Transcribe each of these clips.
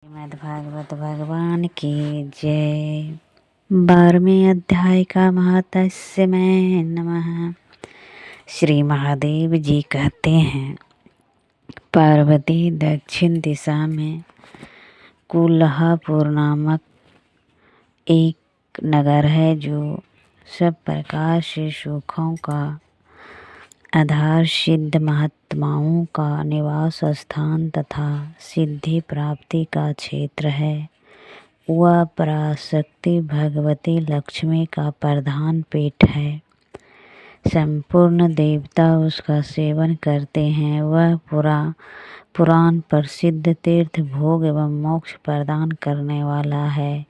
श्रीमद् भागवत भगवान की जय। 12वें अध्याय का महात्म्य में नमः। श्री महादेव जी कहते हैं, पार्वती दक्षिण दिशा में कुल्हापुर नामक एक नगर है, जो सब प्रकार से सुखों का आधार, सिद्ध महात्माओं का निवास स्थान तथा सिद्धि प्राप्ति का क्षेत्र है। वह पराशक्ति भगवती लक्ष्मी का प्रधान पीठ है। संपूर्ण देवता उसका सेवन करते हैं। वह पुराण प्रसिद्ध तीर्थ भोग एवं मोक्ष प्रदान करने वाला है।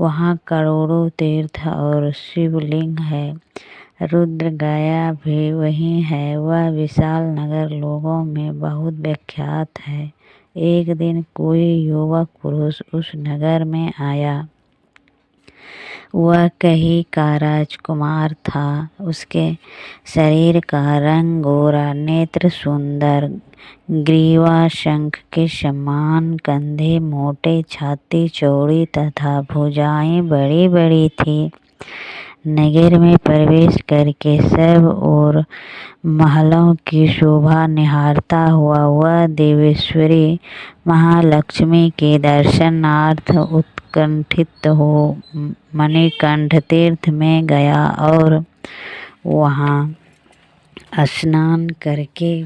वहाँ करोड़ों तीर्थ और शिवलिंग है। रुद्र गया भी वही है। वह विशाल नगर लोगों में बहुत विख्यात है। एक दिन कोई युवक पुरुष उस नगर में आया। वह कही का राजकुमार था। उसके शरीर का रंग गोरा, नेत्र सुंदर, ग्रीवा शंख के समान, कंधे मोटे, छाती चौड़ी तथा भुजाएं बड़ी बड़ी थी। नगर में प्रवेश करके सब और महलों की शोभा निहारता हुआ वह देवेश्वरी महालक्ष्मी के दर्शनार्थ उत्कंठित हो मणिकंठ तीर्थ में गया और वहाँ स्नान करके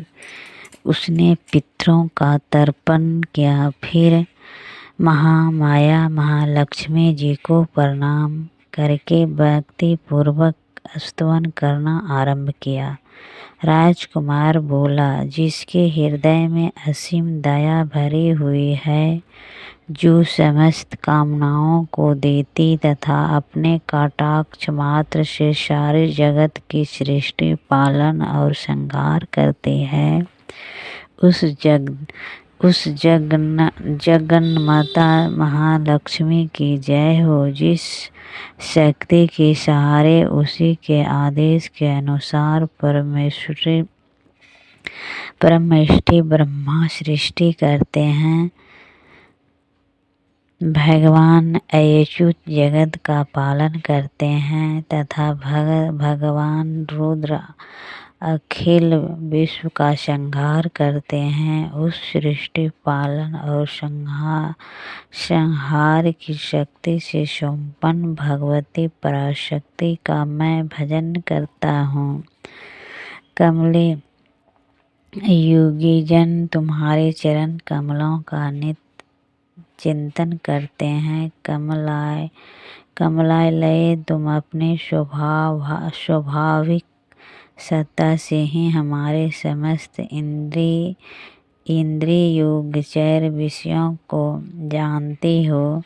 उसने पितरों का तर्पण किया। फिर महामाया महालक्ष्मी जी को प्रणाम करके भक्ति पूर्वक स्तवन करना आरंभ किया। राजकुमार बोला, जिसके हृदय में असीम दया भरी हुई है, जो समस्त कामनाओं को देती तथा अपने कटाक्ष मात्र से सारे जगत की सृष्टि, पालन और संहार करते हैं, उस जगन्माता महालक्ष्मी की जय हो। जिस शक्ति के सहारे उसी के आदेश के अनुसार परमेष्ठी ब्रह्मा सृष्टि करते हैं, भगवान अच्युत जगत का पालन करते हैं तथा भगवान रुद्र अखिल विश्व का संहार करते हैं। उस सृष्टि, पालन और संहार की शक्ति से संपन्न भगवती पराशक्ति का मैं भजन करता हूँ। कमले योगी जन तुम्हारे चरण कमलों का नित्य चिंतन करते हैं। कमलालय तुम अपने स्वाभाविक सत्ता से ही हमारे समस्त इंद्रिय गोचर विषयों को जानती हो।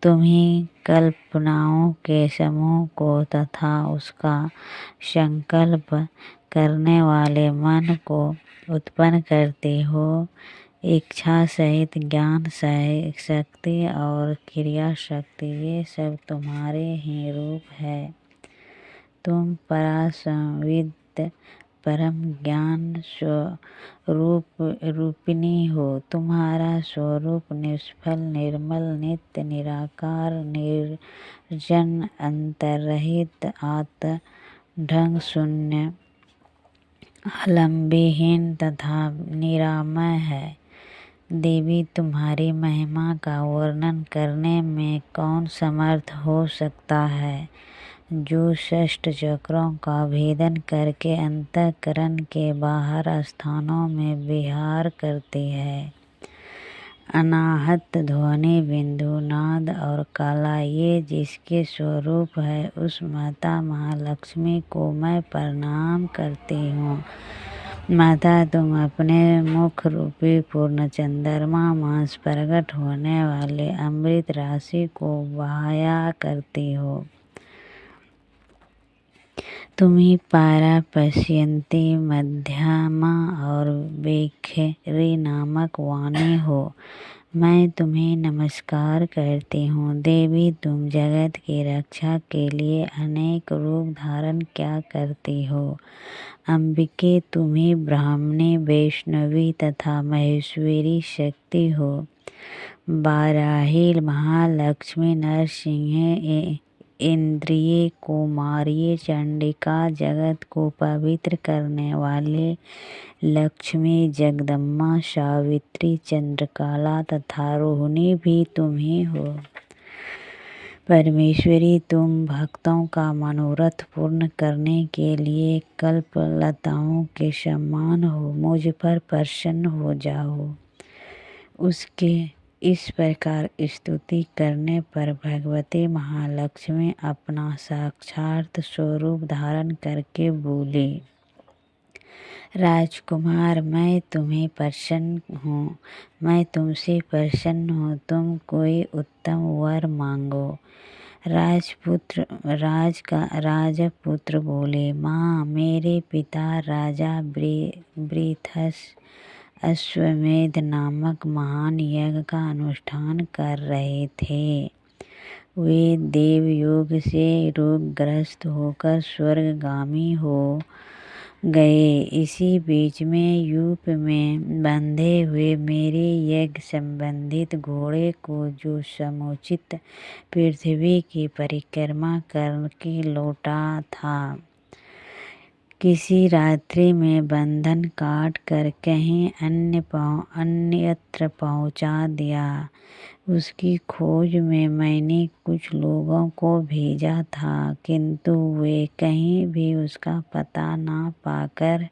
तुम ही कल्पनाओं के समूह को तथा उसका संकल्प करने वाले मन को उत्पन्न करते हो। इच्छा सहित ज्ञान शक्ति और क्रिया शक्ति, ये सब तुम्हारे ही रूप है। तुम परासंविद परम ज्ञान रूपिणी हो। तुम्हारा स्वरूप निष्फल, निर्मल, नित्य, निराकार, निर्जन, अंतर्रहित, आत्मढंग शून्य, आलंबहीन तथा निरामय है। देवी, तुम्हारी महिमा का वर्णन करने में कौन समर्थ हो सकता है, जो षष्ठ चक्रों का भेदन करके अंतःकरण के बाहर स्थानों में विहार करती है। अनाहत, ध्वनि, बिंदु, नाद और कला, ये जिसके स्वरूप है, उस माता महालक्ष्मी को मैं प्रणाम करती हूँ। माता, तुम अपने मुख रूपी पूर्ण चंद्रमा मास प्रकट होने वाले अमृत राशि को बहाया करती हो। तुम ही पारा, पश्यंती, मध्यमा और वेखरी नामक वाणी हो। मैं तुम्हें नमस्कार करती हूँ। देवी, तुम जगत की रक्षा के लिए अनेक रूप धारण क्या करती हो। अंबिके, तुम ही ब्राह्मणी, वैष्णवी तथा महेश्वरी शक्ति हो। बाराही महालक्ष्मी नरसिंह इंद्रिय कुमारी चंडिका जगत को पवित्र करने वाले लक्ष्मी जगदम्बा सावित्री चंद्रकला तथा रोहिणी भी तुम ही हो। परमेश्वरी तुम भक्तों का मनोरथ पूर्ण करने के लिए कल्पलताओं के समान हो, मुझ पर प्रसन्न हो जाओ। उसके इस प्रकार स्तुति करने पर भगवती महालक्ष्मी अपना साक्षात स्वरूप धारण करके बोली, राजकुमार मैं तुम्हें प्रसन्न हूँ, मैं तुमसे प्रसन्न हूँ, तुम कोई उत्तम वर मांगो। राजपुत्र बोले, माँ मेरे पिता राजा ब्रीथस अश्वमेध नामक महान यज्ञ का अनुष्ठान कर रहे थे। वे देवयोग से रोगग्रस्त होकर स्वर्गगामी हो गए। इसी बीच में यूप में बंधे हुए मेरे यज्ञ संबंधित घोड़े को जो समुचित पृथ्वी की परिक्रमा करके लौटा था, किसी रात्रि में बंधन काट कर कहीं अन्यत्र पहुंचा दिया। उसकी खोज में मैंने कुछ लोगों को भेजा था, किंतु वे कहीं भी उसका पता न पाकर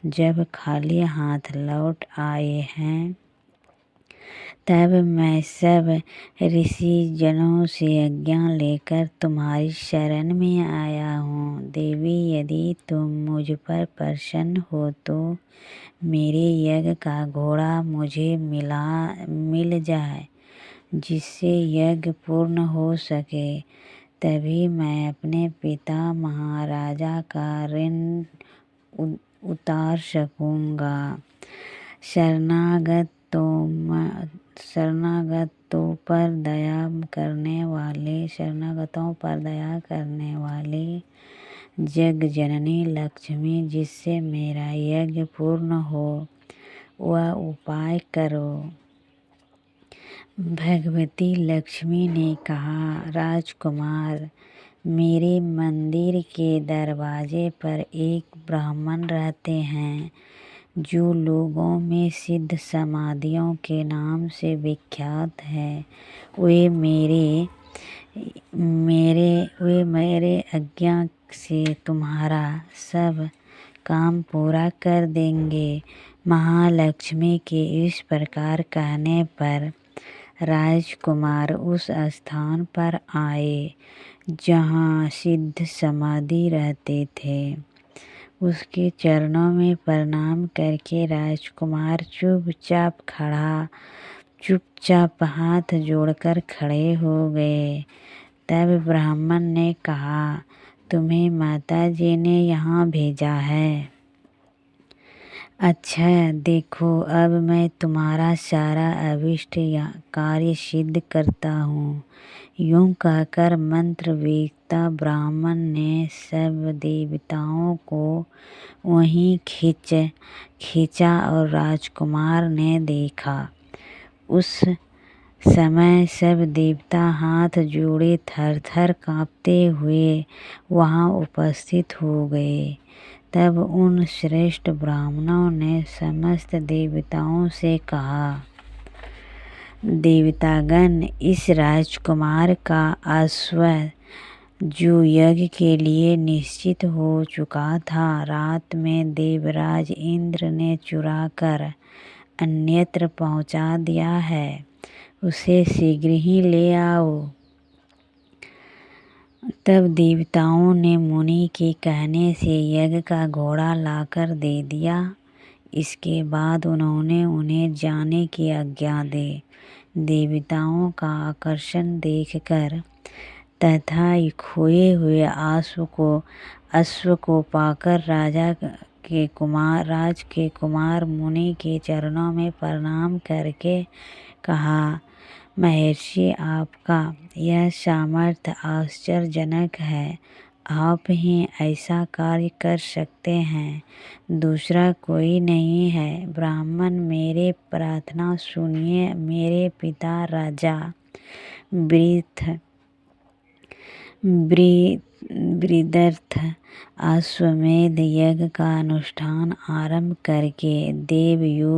जब खाली हाथ लौट आए हैं, तब मैं सब ऋषि जनों से आज्ञा लेकर तुम्हारी शरण में आया हूँ। देवी यदि तुम मुझ पर प्रसन्न हो तो मेरे यज्ञ का घोड़ा मुझे मिल जाए, जिससे यज्ञ पूर्ण हो सके, तभी मैं अपने पिता महाराजा का ऋण उतार सकूँगा। शरणागतों पर दया करने वाले जग जननी लक्ष्मी, जिससे मेरा यज्ञ पूर्ण हो, वह उपाय करो। भगवती लक्ष्मी ने कहा, राजकुमार मेरे मंदिर के दरवाजे पर एक ब्राह्मण रहते हैं, जो लोगों में सिद्ध समाधियों के नाम से विख्यात है। वे मेरे आज्ञा से तुम्हारा सब काम पूरा कर देंगे। महालक्ष्मी के इस प्रकार कहने पर राजकुमार उस स्थान पर आए जहाँ सिद्ध समाधि रहते थे। उसके चरणों में प्रणाम करके राजकुमार चुपचाप हाथ जोड़कर खड़े हो गए। तब ब्राह्मण ने कहा, तुम्हें माताजी ने यहाँ भेजा है। अच्छा देखो, अब मैं तुम्हारा सारा अभिष्ट कार्य सिद्ध करता हूँ। यूं कहकर मंत्र वेत्ता ब्राह्मण ने सब देवताओं को वहीं खींचा और राजकुमार ने देखा। उस समय सब देवता हाथ जोड़े थर-थर कांपते हुए वहाँ उपस्थित हो गए। तब उन श्रेष्ठ ब्राह्मणों ने समस्त देवताओं से कहा, देवतागण, इस राजकुमार का अश्व जो यज्ञ के लिए निश्चित हो चुका था, रात में देवराज इंद्र ने चुरा कर अन्यत्र पहुंचा दिया है। उसे शीघ्र ही ले आओ। तब देवताओं ने मुनि के कहने से यज्ञ का घोड़ा लाकर दे दिया। इसके बाद उन्होंने उन्हें जाने की आज्ञा दी। देवताओं का आकर्षण देखकर तथा खोए हुए अश्व को पाकर राज के कुमार मुनि के चरणों में प्रणाम करके कहा, महर्षि आपका यह सामर्थ्य आश्चर्यजनक है। आप ही ऐसा कार्य कर सकते हैं, दूसरा कोई नहीं है। ब्राह्मण, मेरे प्रार्थना सुनिए। मेरे पिता राजा बृहद्रथ अश्वमेध यज्ञ का अनुष्ठान आरंभ करके देवयोग